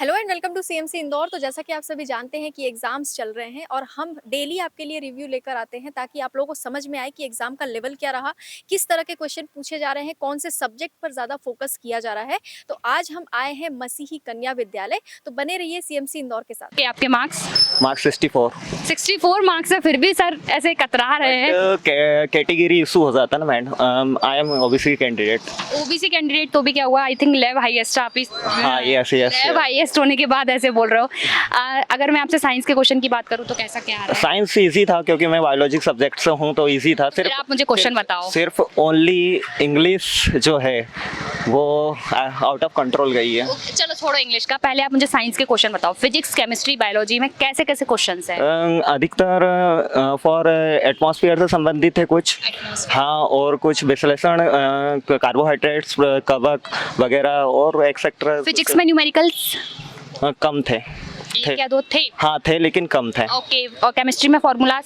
Hello and welcome to CMC Indore. तो जैसा कि आप सभी जानते हैं कि एग्जाम्स चल रहे हैं और हम डेली आपके लिए रिव्यू लेकर आते हैं ताकि आप लोगों को समझ में आए कि एग्जाम का लेवल क्या रहा, किस तरह के क्वेश्चन पूछे जा रहे हैं, कौन से सब्जेक्ट पर ज़्यादा फोकस किया जा रहा है। तो आज हम आए हैं मसीही कन्या विद्यालय, तो बने रहिए सीएमसी इंदौर के साथ। आपके मार्क्स मार्क्स 64। 64 मार्क्स है, फिर भी सर ऐसे कतरा रहे हैं। कैटेगरी इशू हो जाता ना madam. I am OBC candidate. OBC candidate तो भी क्या हुआ, आई थिंक लेव हाईएस्ट आप ही। हाँ यस यस। लेव हाईएस्ट होने के बाद ऐसे बोल रहे हो। अगर मैं आपसे साइंस के क्वेश्चन की बात करूँ तो कैसा क्या आ रहा है? साइंस इजी था क्योंकि मैं बायोलॉजी सब्जेक्ट से हूँ तो इजी था। फिर आप मुझे क्वेश्चन बताओ। सिर्फ ओनली इंग्लिश जो है वो आउट ऑफ कंट्रोल गई है। चलो छोड़ो इंग्लिश का, पहले आप मुझे साइंस के क्वेश्चन बताओ। फिजिक्स, केमिस्ट्री, बायोलॉजी में कैसे कैसे क्वेश्चंस हैं? अधिकतर फॉर एटमॉस्फेयर से संबंधित है कुछ। हाँ, और कुछ विश्लेषण कार्बोहाइड्रेट्स, कवक वगैरह और एक्सेट्रा। फिजिक्स में न्यूमेरिकल्स कम थे। क्या दो थे? हाँ थे लेकिन कम थे। ओके, और केमिस्ट्री में फार्मूलाज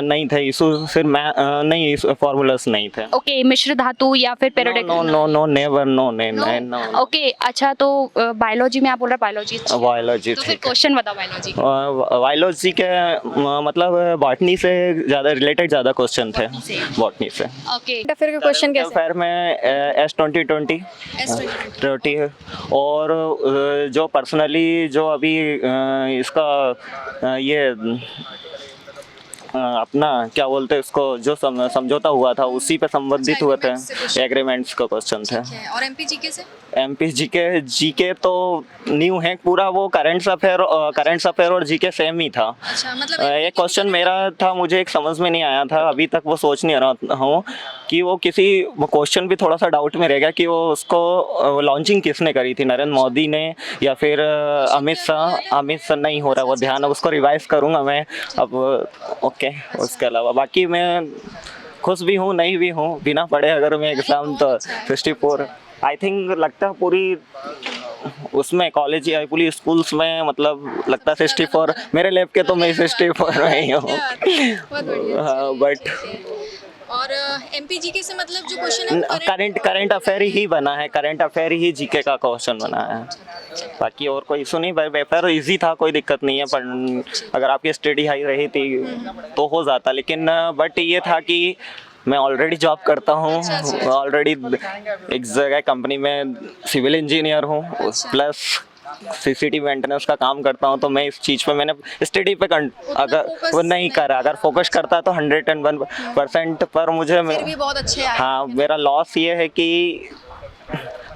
नहीं थे इशू, सिर्फ नहीं फार्मूलास नहीं थे। ओके, मिश्र धातु या फिर periodic? No no no never no no. Okay, अच्छा तो बायोलॉजी में आप बोल रहे बायोलॉजी? बायोलॉजी तो फिर क्वेश्चन बताओ बायोलॉजी। बायोलॉजी के मतलब बॉटनी से ज़्यादा रिलेटेड ज़्यादा क्वेश्चन थे बॉटनी से। ओके, तो फिर क्वेश्चन कैसे? फिर में S2020 और जो पर्सनली जो अभी इसका ये अपना क्या बोलते हैं इसको, जो समझौता हुआ था उसी पे संबंधित हुए थे, एग्रीमेंट्स का क्वेश्चन थे। और एमपी जीके से? एमपी जीके तो न्यू है पूरा, वो करंट अफेयर और जीके सेम ही था। अच्छा, मतलब एक क्वेश्चन मेरा था, मुझे एक समझ में नहीं आया था, अभी तक वो सोच नहीं रहा हूँ कि वो क्वेश्चन भी थोड़ा सा डाउट में रह गया कि वो उसको लॉन्चिंग किसने करी थी, नरेंद्र मोदी ने या फिर अमित शाह नहीं हो रहा वो ध्यान, अब उसको रिवाइज करूँगा मैं अब। ओके, उसके अलावा बाकी मैं खुश भी हूँ नहीं भी हूँ, बिना पढ़े अगर मैं एग्ज़ाम तो 64 आई थिंक लगता है पूरी उसमें कॉलेज या पूरी स्कूल्स में, मतलब लगता है 64 मेरे लेव के तो मैं 64 में ही हूँ। बट और एमपीजीके से मतलब जो क्वेश्चन है करंट अफेयर ही बना है, करंट अफेयर ही जीके का क्वेश्चन बना है, बाकी और कोई इशू नहीं। पेपर इजी था, कोई दिक्कत नहीं है, पर अगर आपकी स्टडी हाई रही थी तो हो जाता, लेकिन बट ये था कि मैं ऑलरेडी जॉब करता हूँ, ऑलरेडी एक जगह कंपनी में सिविल इंजीनियर हूँ, प्लस सीसीटीवी मेंटेनेंस का काम करता हूँ, तो मैं इस चीज़ पे मैंने स्टडी पे अगर वो नहीं करा, अगर फोकस करता तो 101% पर मुझे भी बहुत अच्छे आए। हाँ, मेरा लॉस ये है कि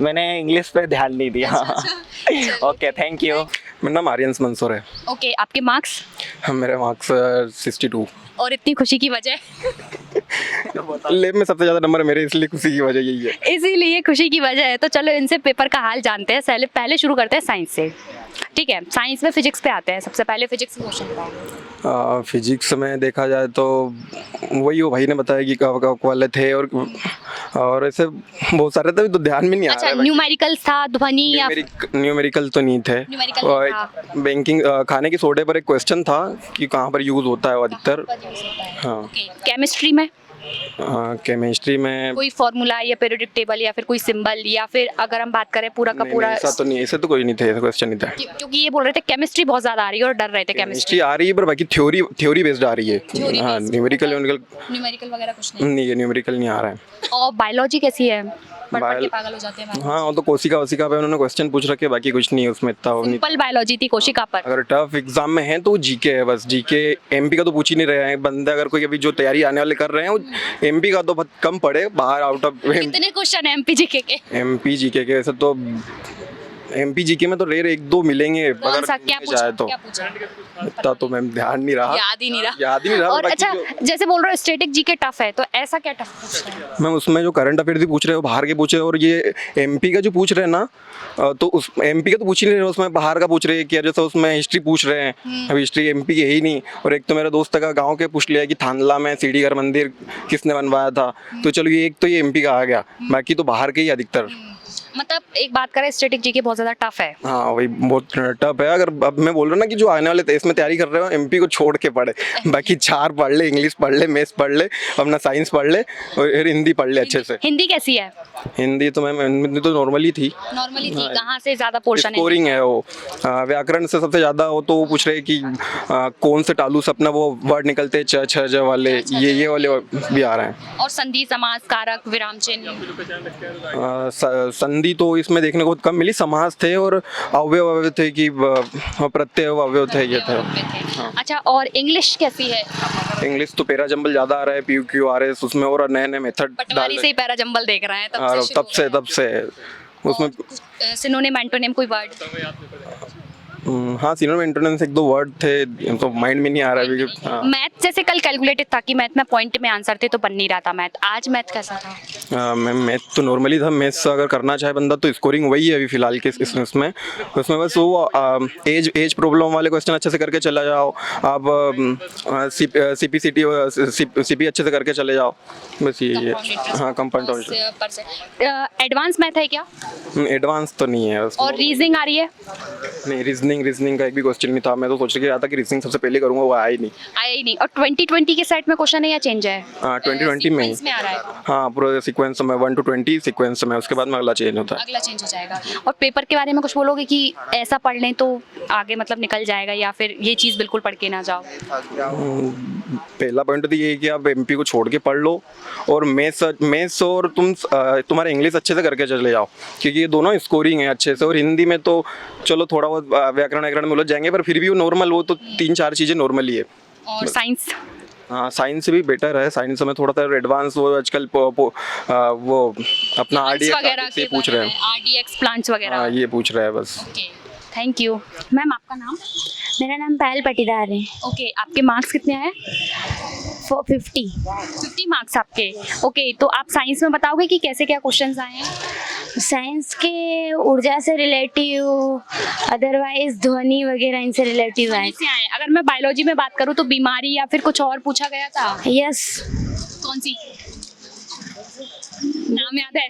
मैंने इंग्लिश पे ध्यान नहीं दिया। Okay, thank you. मेरा नाम आर्यन मंसूर है। ओके, आपके मार्क्स? मेरे मार्क्स 62। और इतनी खुशी की वजह? लेब में सबसे ज़्यादा नंबर मेरे, इसलिए खुशी की वजह यही है। इसीलिए खुशी की वजह है। तो चलो इनसे पेपर का हाल जानते हैं। पहले शुरू करते हैं साइंस से, ठीक है? साइंस में फिजिक्स पे आते हैं। सबसे पहले फिजिक्स का क्वेश्चन बताओ। फिजिक्स में देखा जाए तो वही वो भाई ने बताया कि कब वाले थे, और ऐसे बहुत सारे थे तो ध्यान में नहीं आ रहा है। न्यूमेरिकल्स था, ध्वनि या न्यूमेरिकल तो नहीं थे। बैंकिंग खाने की सोडे पर एक क्वेश्चन था कि कहाँ पर यूज होता है वो अधिकतर। हाँ, केमिस्ट्री में? केमिस्ट्री में कोई फॉर्मूला या पीरियोडिक टेबल या फिर कोई सिंबल, या फिर अगर हम बात करें पूरा का पूरा? ऐसा तो नहीं, ऐसे तो कोई नहीं थे, क्वेश्चन नहीं था। क्योंकि ये बोल रहे थे केमिस्ट्री बहुत ज्यादा आ रही है और डर रहे थे। केमिस्ट्री आ रही है पर बाकी थ्योरी बेस्ड आ रही है। हाँ, न्यूमेरिकल वगैरह कुछ नहीं है, न्यूमेरिकल नहीं आ रहा है। और बायोलॉजी कैसी है? पढ़ के पागल हो जाते हैं। हाँ, वो तो कोशिका पे उन्होंने क्वेश्चन पूछ रखे, बाकी कुछ नहीं उसमें इतना। सिंपल बायोलॉजी थी कोशिका पर। अगर टफ एग्जाम में है तो जीके है बस। जीके एमपी का तो पूछ ही नहीं रहे हैं बंदे, अगर कोई अभी जो तैयारी आने वाले कर रहे हैं वो एमपी का तो बहुत कम पढ़े, बाहर आउट ऑफ। कितने क्वेश्चन है एमपी जीके के? एमपी जीके के ऐसे तो एमपी जीके में तो रेयर 1-2 मिलेंगे, अगर क्या पूछा? इतना तो मैम ध्यान नहीं रहा, याद ही नहीं रहा। और अच्छा, जैसे बोल रहे हो स्टैटिक जीके टफ है, तो ऐसा क्या टफ पूछते हैं? मैम उसमें जो करंट अफेयर भी पूछ रहे हो बाहर के पूछ रहे हो, और ये एमपी का जो पूछ रहे हैं ना, तो उस एमपी का तो पूछ ही नहीं रहे, उसमें बाहर का पूछ रहे हैं कि जैसे उसमें हिस्ट्री पूछ रहे हैं। अब हिस्ट्री एमपी की है ही नहीं। और एक तो मेरा दोस्त का गाँव के पूछ लिया कि थानला में सीढ़ीघर मंदिर किसने बनवाया था, तो चलो ये एक तो ये एमपी का आ गया, बाकी तो बाहर के ही अधिकतर। मतलब एक बात करें, स्टैटिक जीके बहुत ज़्यादा टफ है। हाँ वही बहुत टफ है। अगर अब मैं बोल रहा हूँ ना कि जो आने वाले टेस्ट में तैयारी कर रहे हो एमपी को छोड़ के पढ़े, बाकी 4 पढ़ ले, इंग्लिश पढ़ ले, मैथ्स पढ़ ले, अपना साइंस पढ़ ले और फिर हिंदी पढ़ ले अच्छे से। हिंदी कैसी है? हिंदी तो मैम हिंदी तो नॉर्मली थी, नॉर्मली थी। कहाँ से ज़्यादा पोर्शन है? स्कोरिंग है वो। व्याकरण से सबसे ज़्यादा हो तो वो पूछ रहे कि कौन से तालु से अपना वो वर्ड निकलते हैं, च छ ज वाले, ये वाले भी आ रहे हैं। और संधि, समास, कारक, विराम चिन्ह। संधि तो इसमें देखने को कम मिली, समास थे और अवयव अवयव थे कि प्रत्यय अवयव थे, ये थे। अच्छा, और इंग्लिश कैसी है? इंग्लिश तो पेरा जंबल ज़्यादा आ रहा है, पी क्यू आर एस, उसमें और नए नए मेथड पटवारी से ही पैरा जंबल देख रहे हैं तब से उसमें सिनोनिम एंटोनिम कोई वर्ड? हाँ सिनोनिम एंटोनिम से 1-2 वर्ड थे तो माइंड में नहीं आ रहा अभी। हाँ। मैथ जैसे कल कैलकुलेटेड था कि मैथ में पॉइंट में आंसर थे तो बन नहीं रहा था मैथ, आज मैथ कैसा था? मैम मैथ तो नॉर्मली था। मैथ्स अगर करना चाहे बंदा तो स्कोरिंग वही है अभी फिलहाल के इसमें उसमें बस वो एज प्रॉब्लम वाले क्वेश्चन अच्छे से करके चला जाओ आप, सीपी अच्छे से करके चले जाओ, बस यही है। हाँ कंपाउंड एडवांस मैथ है क्या? एडवांस तो नहीं है और रीजनिंग आ रही है? नहीं, रीजनिंग का एक भी क्वेश्चन नहीं था। मैं तो सोच के आया था कि रीजनिंग सबसे पहले करूंगा, वो आया ही नहीं। और 2020 के सेट में क्वेश्चन है या चेंज है? 2020 में Sequence में आ रहा है। हाँ पूरा सीक्वेंस में 1 to 20 सीक्वेंस में, उसके बाद में अगला चेंज होता है। अगला चेंज हो जाएगा। और पेपर के बारे में कुछ बोलोगे कि ऐसा पढ़ लें तो आगे मतलब निकल जाएगा, या फिर ये चीज़ बिल्कुल पढ़ के ना जाओ? पहला पॉइंट तो ये है कि आप एमपी को छोड़ के पढ़ लो, और मैथ्स और तुम्हारा इंग्लिश अच्छे से करके चले जाओ, क्योंकि ये दोनों स्कोरिंग है अच्छे से। और हिंदी में तो चलो थोड़ा बहुत व्याकरण में उलझ जाएंगे, पर फिर भी वो नॉर्मल, वो तो 3-4 चीज़ें नॉर्मल ही है। और साइंस? हाँ साइंस भी बेटर है। साइंस में थोड़ा सा एडवांस वो आजकल वो अपना वगैरह RDX से पूछ रहे हैं। RDX प्लांट्स वगैरह। हाँ ये पूछ रहा है बस। Okay, thank you. मैम आपका नाम? मेरा नाम पायल पटीदार है। ओके, आपके मार्क्स कितने आए? 450। 50 मार्क्स आपके। ओके, तो आप साइंस में बताओगे कि कैसे क्या क्वेश्चंस आए हैं? साइंस के ऊर्जा से रिलेटिव, अदरवाइज ध्वनि वगैरह इनसे रिलेटिव है। से आए। अगर मैं बायोलॉजी में बात करूँ तो बीमारी या फिर कुछ और पूछा गया था? यस। कौन सी? नाम याद है?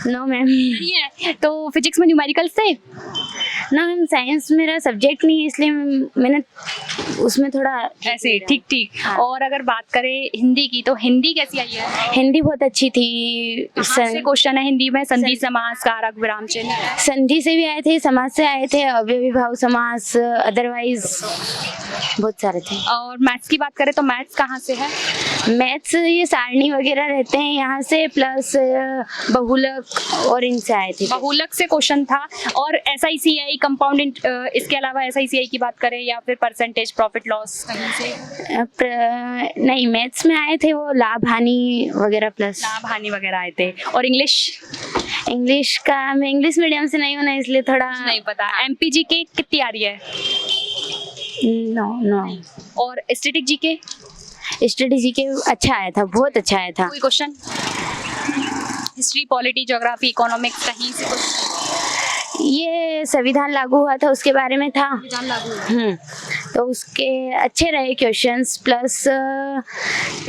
No ma'am. नहीं है। तो फिजिक्स में न्यूमेरिकल्स थे? ना मैम, साइंस मेरा सब्जेक्ट नहीं है, इसलिए मैंने उसमें थोड़ा ऐसे ठीक ठीक। और अगर बात करें हिंदी की, तो हिंदी कैसी आई है? हिंदी बहुत अच्छी थी। से क्वेश्चन है हिंदी में? संधि, समास, कारक, विराम चिन्ह। संधि से भी आए थे, समाज से आए थे, अव्ययीभाव समास, अदरवाइज बहुत सारे थे। और मैथ्स की बात करें तो मैथ्स कहाँ से है? मैथ्स ये सारणी वगैरह रहते हैं यहाँ से, प्लस बहुलक और इनसे आए थे। बहुलक से क्वेश्चन था। और SICI कंपाउंड, इसके अलावा SICI की बात करें या फिर परसेंटेज, प्रॉफिट लॉस कहीं से? नहीं, मैथ्स में आए थे वो लाभ हानि वगैरह, प्लस लाभ हानि वगैरह आए थे। और इंग्लिश का मैं इंग्लिश मीडियम से नहीं हूँ ना, इसलिए थोड़ा नहीं पता। MPG के कितनी आ रही है? नो। और स्टैटिक जीके? स्टडी जीके अच्छा आया था, बहुत अच्छा आया था। कोई question? History, polity, geography, economics कहीं से कुछ? ये संविधान लागू हुआ था उसके बारे में था। संविधान लागू? तो उसके अच्छे रहे क्वेश्चंस, प्लस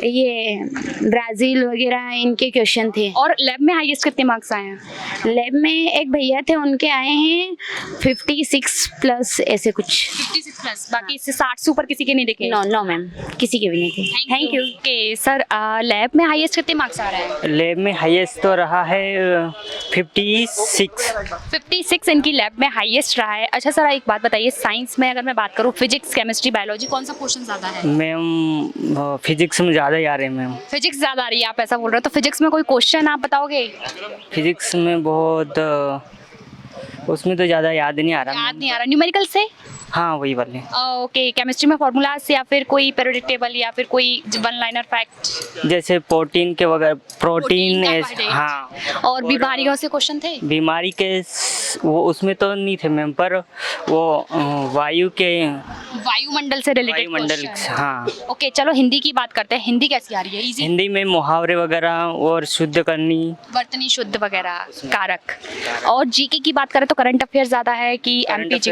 ये ब्राजील वगैरह इनके क्वेश्चन थे। और लैब में हाईएस्ट कितने मार्क्स आए हैं? लैब में एक भैया थे, उनके आए हैं 56 प्लस ऐसे कुछ। 56 प्लस। बाकी इससे 60 से ऊपर किसी के नहीं दिखे? नो मैम, किसी के भी नहीं थे। Thank you. Okay sir, lab में हाईएस्ट कितने मार्क्स आ रहे हैं? लैब में हाईएस्ट तो रहा है 56। 56 इनकी लैब में हाईएस्ट रहा है। अच्छा सर, एक बात बताइए, साइंस में अगर मैं बात करूँ, फिजिक्स, केमिस्ट्री, बायोलॉजी, कौन सा क्वेश्चन ज्यादा है? मैम फिजिक्स में ज़्यादा ही आ रहे हैं मैम। फिजिक्स ज्यादा आ रही है, आप ऐसा बोल रहे हो? तो फिजिक्स में कोई क्वेश्चन आप बताओगे? फिजिक्स में बहुत उसमें तो ज़्यादा याद नहीं आ रहा। याद नहीं आ रहा। न्यूमेरिकल से? हाँ वही वाले। ओके, केमिस्ट्री में फॉर्मूलाज या फिर कोई पीरियोडिक टेबल या फिर कोई वन लाइनर फैक्ट? जैसे प्रोटीन के वगैरह, प्रोटीन हाँ। और बीमारियों से क्वेश्चन थे? बीमारी के वो उसमें तो नहीं थे मैम, पर वो वायु के, वायुमंडल से रिलेटेड वायुमंडल, हाँ। ओके चलो हिंदी की बात करते हैं। हिंदी कैसी आ रही है? इजी? हिंदी में मुहावरे वगैरह और शुद्ध करनी, वर्तनी शुद्ध वगैरह, कारक। और जीके की बात करें तो करंट अफेयर ज्यादा है कि एमपीजी?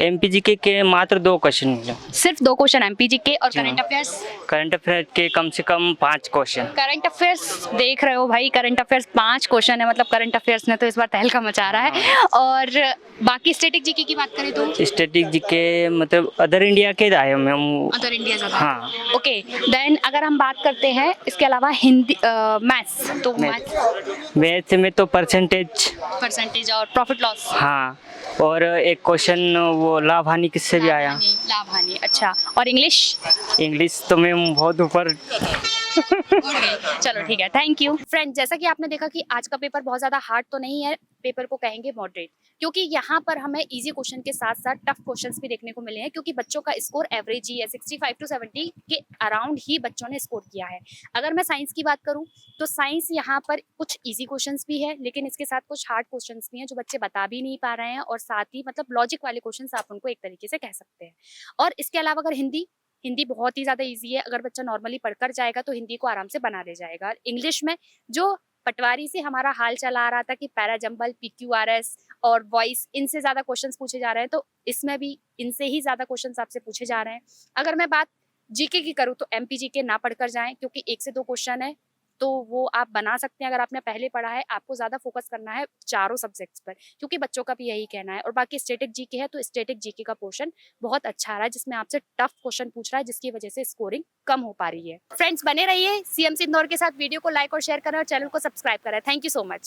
एमपीजी जीके के मात्र 2 क्वेश्चन मिले। सिर्फ 2 क्वेश्चन एमपीजीके और जी करंट हाँ। अफेयर्स। करंट अफेयर के कम से कम 5 क्वेश्चन। करंट अफेयर्स देख रहे हो भाई, करंट अफेयर्स 5 क्वेश्चन है, मतलब करंट अफेयर्स ने तो इस बार तहलका मचा रहा है। और बाकी स्टैटिक जीके की बात करें तो स्टैटिक जीके मतलब अदर इंडिया के आए हम। अदर इंडिया ज्यादा। हाँ। ओके देन अगर हम बात करते हैं इसके अलावा हिंदी मैथ्स, तो मैथ में तो परसेंटेज, परसेंटेज और प्रॉफिट लॉस। हाँ, और एक क्वेश्चन वो लाभ हानि किससे भी आया। लाभ हानि, अच्छा। और इंग्लिश? इंग्लिश तो मैं बहुत ऊपर। चलो ठीक है, थैंक यू। फ्रेंड, जैसा कि आपने देखा कि आज का पेपर बहुत ज़्यादा हार्ड तो नहीं है, पेपर को कहेंगे मॉडरेट, क्योंकि यहाँ पर हमें इजी क्वेश्चन के साथ साथ टफ क्वेश्चंस भी देखने को मिले हैं, क्योंकि बच्चों का स्कोर एवरेज ही है, 65 to 70 के अराउंड ही बच्चों ने स्कोर किया है। अगर मैं साइंस की बात करूँ तो साइंस यहाँ पर कुछ ईजी क्वेश्चंस भी है, लेकिन इसके साथ कुछ हार्ड क्वेश्चंस भी हैं जो बच्चे बता भी नहीं पा रहे हैं, और साथ ही मतलब लॉजिक वाले क्वेश्चंस आप उनको एक तरीके से कह सकते हैं। और इसके अलावा अगर हिंदी बहुत ही ज़्यादा इजी है, अगर बच्चा नॉर्मली पढ़कर जाएगा तो हिंदी को आराम से बना ले जाएगा। इंग्लिश में जो पटवारी से हमारा हाल चला आ रहा था कि पैराजंबल, पीक्यूआरएस और वॉइस, इनसे ज़्यादा क्वेश्चंस पूछे जा रहे हैं, तो इसमें भी इनसे ही ज़्यादा क्वेश्चंस आपसे पूछे जा रहे हैं। अगर मैं बात जीके की करूँ तो एमपीजीके ना पढ़कर जाएं, क्योंकि 1 से 2 क्वेश्चन है तो वो आप बना सकते हैं अगर आपने पहले पढ़ा है। आपको ज़्यादा फोकस करना है चारों सब्जेक्ट्स पर, क्योंकि बच्चों का भी यही कहना है। और बाकी स्टैटिक जीके है तो स्टैटिक जीके का पोर्शन बहुत अच्छा रहा है, जिसमें आपसे टफ क्वेश्चन पूछ रहा है, जिसकी वजह से स्कोरिंग कम हो पा रही है। फ्रेंड्स, बने रहिए सीएमसी इंदौर के साथ। वीडियो को लाइक और शेयर करें और चैनल को सब्सक्राइब करें। Thank you so much.